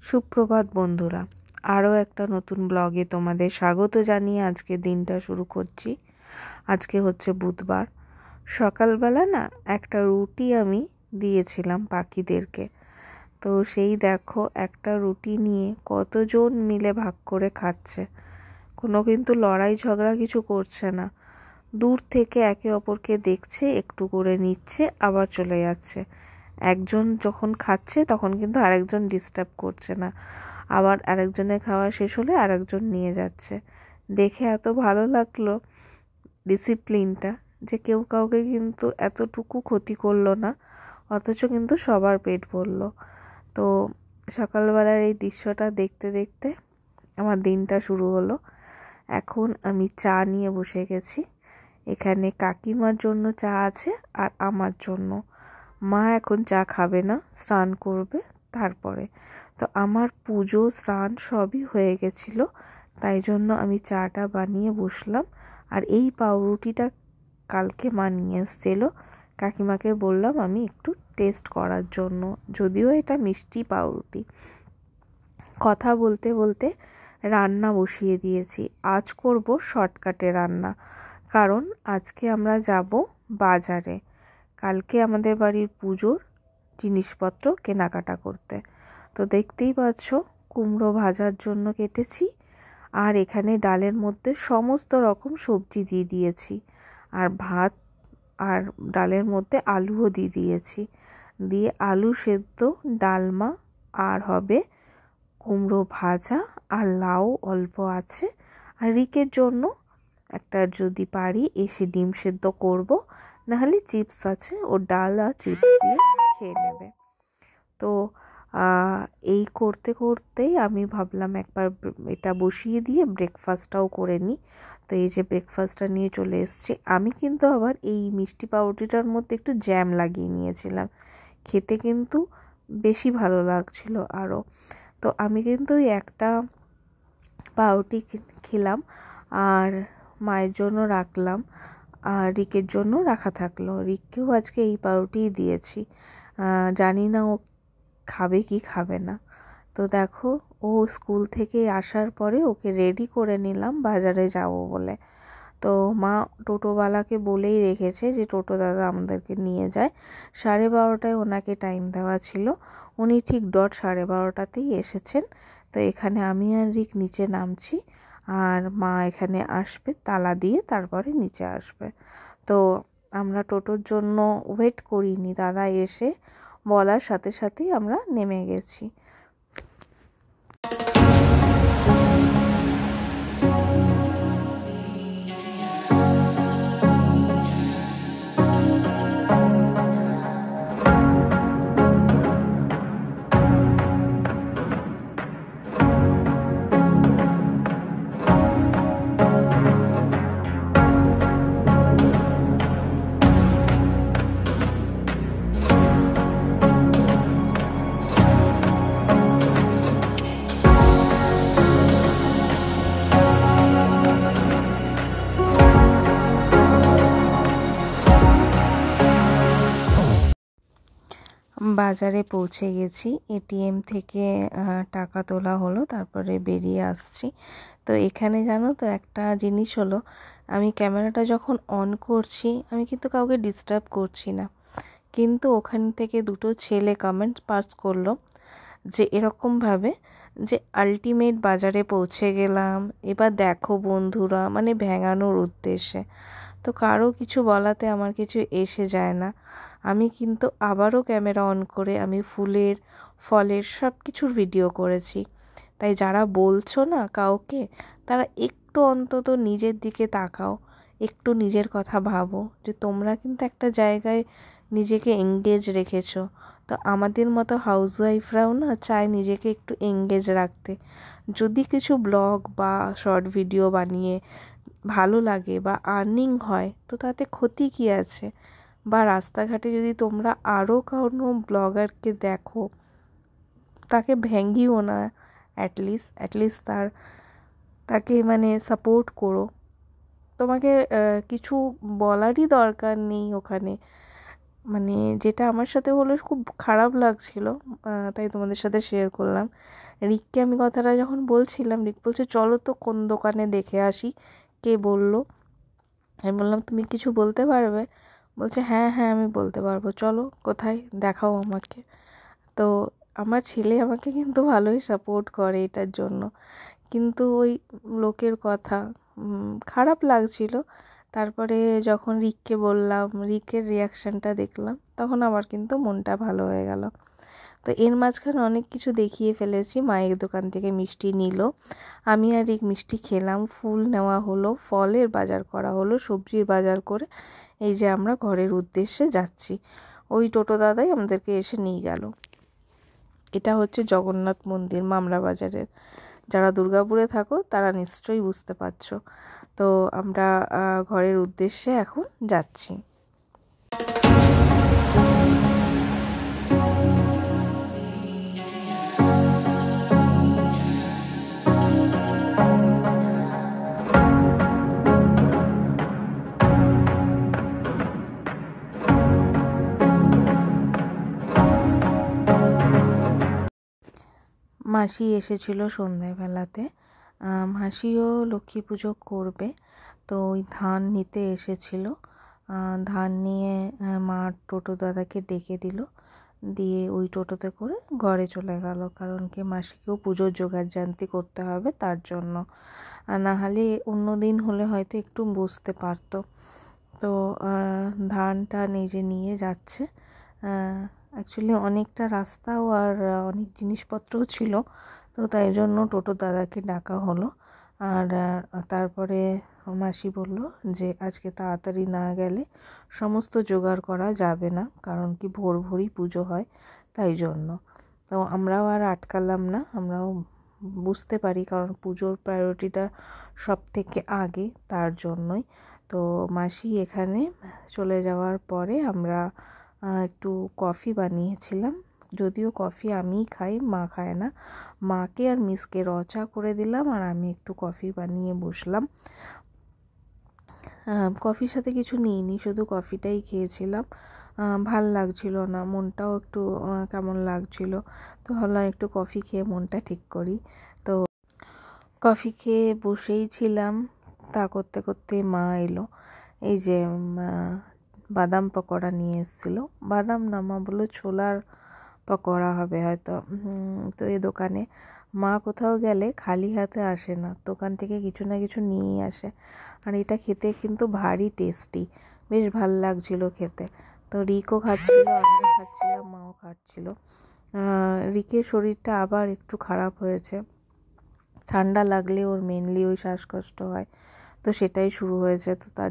সুপ্রভাত বন্ধুরা, আরও একটা নতুন ব্লগে তোমাদের স্বাগত জানিয়ে আজকে দিনটা শুরু করছি। আজকে হচ্ছে বুধবার। সকালবেলা না একটা রুটি আমি দিয়েছিলাম পাখিদেরকে। তো সেই দেখো একটা রুটি নিয়ে কতজন মিলে ভাগ করে খাচ্ছে। কোনো কিন্তু লড়াই ঝগড়া কিছু করছে না। দূর থেকে একে অপরকে দেখছে, একটু করে নিচ্ছে, আবার চলে যাচ্ছে। একজন যখন খাচ্ছে তখন কিন্তু আরেকজন ডিস্টার্ব করছে না। আবার আরেকজনের খাওয়া শেষ হলে আরেকজন নিয়ে যাচ্ছে। দেখে এত ভালো লাগলো ডিসিপ্লিনটা, যে কেউ কাউকে কিন্তু এতটুকু ক্ষতি করলো না, অথচ কিন্তু সবার পেট ভরলো। তো সকালবেলার এই দৃশ্যটা দেখতে দেখতে আমার দিনটা শুরু হলো। এখন আমি চা নিয়ে বসে গেছি। এখানে কাকিমার জন্য চা আছে আর আমার জন্য। মা এখন চা খাবে না, স্নান করবে তারপরে। তো আমার পুজো স্নান সবই হয়ে গেছিলো, তাই জন্য আমি চাটা বানিয়ে বসলাম। আর এই পাউরুটিটা কালকে মা নিয়ে এসেছিলো, কাকিমাকে বললাম আমি একটু টেস্ট করার জন্য, যদিও এটা মিষ্টি পাউরুটি। কথা বলতে বলতে রান্না বসিয়ে দিয়েছি। আজ করব শর্টকাটে রান্না, কারণ আজকে আমরা যাব বাজারে। কালকে আমাদের বাড়ির পুজোর জিনিসপত্র কেনাকাটা করতে। তো দেখতেই পাচ্ছ কুমড়ো ভাজার জন্য কেটেছি, আর এখানে ডালের মধ্যে সমস্ত রকম সবজি দিয়ে দিয়েছি, আর ভাত আর ডালের মধ্যে আলুও দিয়ে দিয়েছি। দিয়ে আলু সেদ্ধ, ডালমা, আর হবে কুমড়ো ভাজা, আর লাউ অল্প আছে। আর রিকের জন্য একটা যদি পারি এসে ডিম সেদ্ধ করব, নাহলে চিপস আছে, ও ডাল আর চিপস দিয়ে খেয়ে নেবে। তো এই করতে করতেই আমি ভাবলাম একবার এটা বসিয়ে দিয়ে ব্রেকফাস্টটাও করে নিই। তো এই যে ব্রেকফাস্টটা নিয়ে চলে এসেছি। আমি কিন্তু আবার এই মিষ্টি পাউরুটিটার মধ্যে একটু জ্যাম লাগিয়ে নিয়েছিলাম, খেতে কিন্তু বেশি ভালো লাগছিল আরও। তো আমি কিন্তু ওই একটা পাউরুটি খেলাম, আর মায়ের জন্য রাখলাম, আর রিকের জন্য রাখা থাকলো। রিককেও আজকে এই পাউরুটিই দিয়েছি। জানি না ও খাবে কি খাবে না। তো দেখো, ও স্কুল থেকে আসার পরে ওকে রেডি করে নিলাম বাজারে যাব বলে। তো মা টোটোওয়ালাকে বলেই রেখেছে যে টোটো দাদা আমাদেরকে নিয়ে যায়। 12:30 ওনাকে টাইম দেওয়া ছিল, উনি ঠিক ডট 12:30তেই এসেছেন। তো এখানে আমি আর রিক নিচে নামছি, আর মা এখানে আসবে তালা দিয়ে, তারপরে নিচে আসবে। তো আমরা টোটোর জন্য ওয়েট করিনি, দাদা এসে বলার সাথে সাথেই আমরা নেমে গেছি। বাজারে পৌঁছে গেছি, এটিএম থেকে টাকা তোলা হলো, তারপরে বেরিয়ে আসছি। তো এখানে জানো তো একটা জিনিস হলো, আমি ক্যামেরাটা যখন অন করছি আমি কিন্তু কাউকে ডিস্টার্ব করছি না, কিন্তু ওখান থেকে দুটো ছেলে কমেন্ট পাস করলো যে এরকমভাবে, যে আলটিমেট বাজারে পৌঁছে গেলাম, এবার দেখো বন্ধুরা, মানে ভেঙানোর উদ্দেশ্যে। তো কারো কিছু বলাতে আমার কিছু এসে যায় না। আমি কিন্তু আবারও ক্যামেরা অন করে আমি ফুলের, ফলের সব কিছুর ভিডিও করেছি। তাই যারা বলছো না কাউকে, তারা একটু অন্তত নিজের দিকে তাকাও, একটু নিজের কথা ভাবো, যে তোমরা কিন্তু একটা জায়গায় নিজেকে এঙ্গেজ রেখেছো। তো আমাদের মতো হাউসওয়াইফরাও না চায় নিজেকে একটু এঙ্গেজ রাখতে। যদি কিছু ব্লগ বা শর্ট ভিডিও বানিয়ে ভালো লাগে বা আর্নিং হয়, তো তাতে ক্ষতি কী আছে? বা রাস্তাঘাটে যদি তোমরা আরও কোনো ব্লগারকে দেখো, তাকে ভেঙ্গিও না, অ্যাটলিস্ট তাকে মানে সাপোর্ট করো। তোমাকে কিছু বলারই দরকার নেই ওখানে। মানে যেটা আমার সাথে হলো খুব খারাপ লাগছিল, তাই তোমাদের সাথে শেয়ার করলাম। রিককে আমি কথাটা যখন বলছিলাম, রিক বলছে চলো তো কোন দোকানে দেখে আসি, কে বললো। আমি বললাম তুমি কিছু বলতে পারবে? বলছে হ্যাঁ হ্যাঁ আমি বলতে পারবো, চলো কোথায় দেখাও আমাকে। তো আমার ছেলে আমাকে কিন্তু ভালোই সাপোর্ট করে এটার জন্য, কিন্তু ওই লোকের কথা খারাপ লাগছিল। তারপরে যখন রিককে বললাম, রিকের রিয়াকশানটা দেখলাম, তখন আমার কিন্তু মনটা ভালো হয়ে গেল। তো এর মাঝখানে অনেক কিছু দেখিয়ে ফেলেছি। মায়ের দোকান থেকে মিষ্টি নিল, আমি আর রিক মিষ্টি খেলাম, ফুল নেওয়া হলো, ফলের বাজার করা হলো, সবজির বাজার করে এই যে আমরা ঘরের উদ্দেশ্যে যাচ্ছি। ওই টোটো দাদাই আমাদেরকে এসে নিয়ে গেল। এটা হচ্ছে জগন্নাথ মন্দির মামরা বাজারের। যারা দুর্গাপুরে থাকো তারা নিশ্চয়ই বুঝতে পারছো। তো আমরা ঘরের উদ্দেশ্যে এখন যাচ্ছি। মাসি এসেছিল সন্ধ্যাবেলাতে। মাসিও লক্ষ্মী পুজো করবে, তো ওই ধান নিতে এসেছিল। ধান নিয়ে মা টোটো দাদাকে ডেকে দিল, দিয়ে ওই টোটোতে করে ঘরে চলে গেল, কারণ কি মাসিকেও পুজোর জোগাড় জান্তি করতে হবে তার জন্য। আর না হলে অন্য দিন হলে হয়তো একটু বুঝতে পারতো। তো ধানটা নিজে নিয়ে যাচ্ছে। অ্যাকচুয়ালি অনেকটা রাস্তাও আর অনেক জিনিসপত্রও ছিল, তো তাই জন্য টোটো দাদাকে ডাকা হলো। আর তারপরে মাসি বলল যে আজকে তাড়াতাড়ি না গেলে সমস্ত জোগাড় করা যাবে না, কারণ কি ভোর ভোরই পুজো হয়, তাই জন্য। তো আমরাও আর আটকালাম না, আমরাও বুঝতে পারি কারণ পুজোর প্রায়োরিটিটা সব থেকে আগে, তার জন্যই। তো মাসি এখানে চলে যাওয়ার পরে আমরা একটু কফি বানিয়েছিলাম, যদিও কফি আমিই খাই, মা খায় না। মাকে আর মিসকে র চা করে দিলাম, আর আমি একটু কফি বানিয়ে বসলাম। কফির সাথে কিছু নিইনি, শুধু কফিটাই খেয়েছিলাম। ভাল লাগছিল না, মনটাও একটু কেমন লাগছিল, তো ভাবলাম একটু কফি খেয়ে মনটা ঠিক করি। তো কফি খেয়ে বসেই ছিলাম, তা করতে করতে মা এলো। এই যে বাদাম পকোড়া নিয়ে এসেছিলো, বাদাম না মা বললো ছোলার পকোড়া হবে হয়তো। তো এই দোকানে মা কোথাও গেলে খালি হাতে আসে না, দোকান থেকে কিছু না কিছু নিয়েই আসে। আর এটা খেতে কিন্তু ভারী টেস্টি, বেশ ভাল লাগছিলো খেতে। তো রিকও খাচ্ছিলো, আমিও খাচ্ছিলাম, মাও খাচ্ছিলো। রিকের শরীরটা আবার একটু খারাপ হয়েছে, ঠান্ডা লাগলে ওর মেনলি ওই শ্বাসকষ্ট হয়, তো সেটাই শুরু হয়েছে। তো তার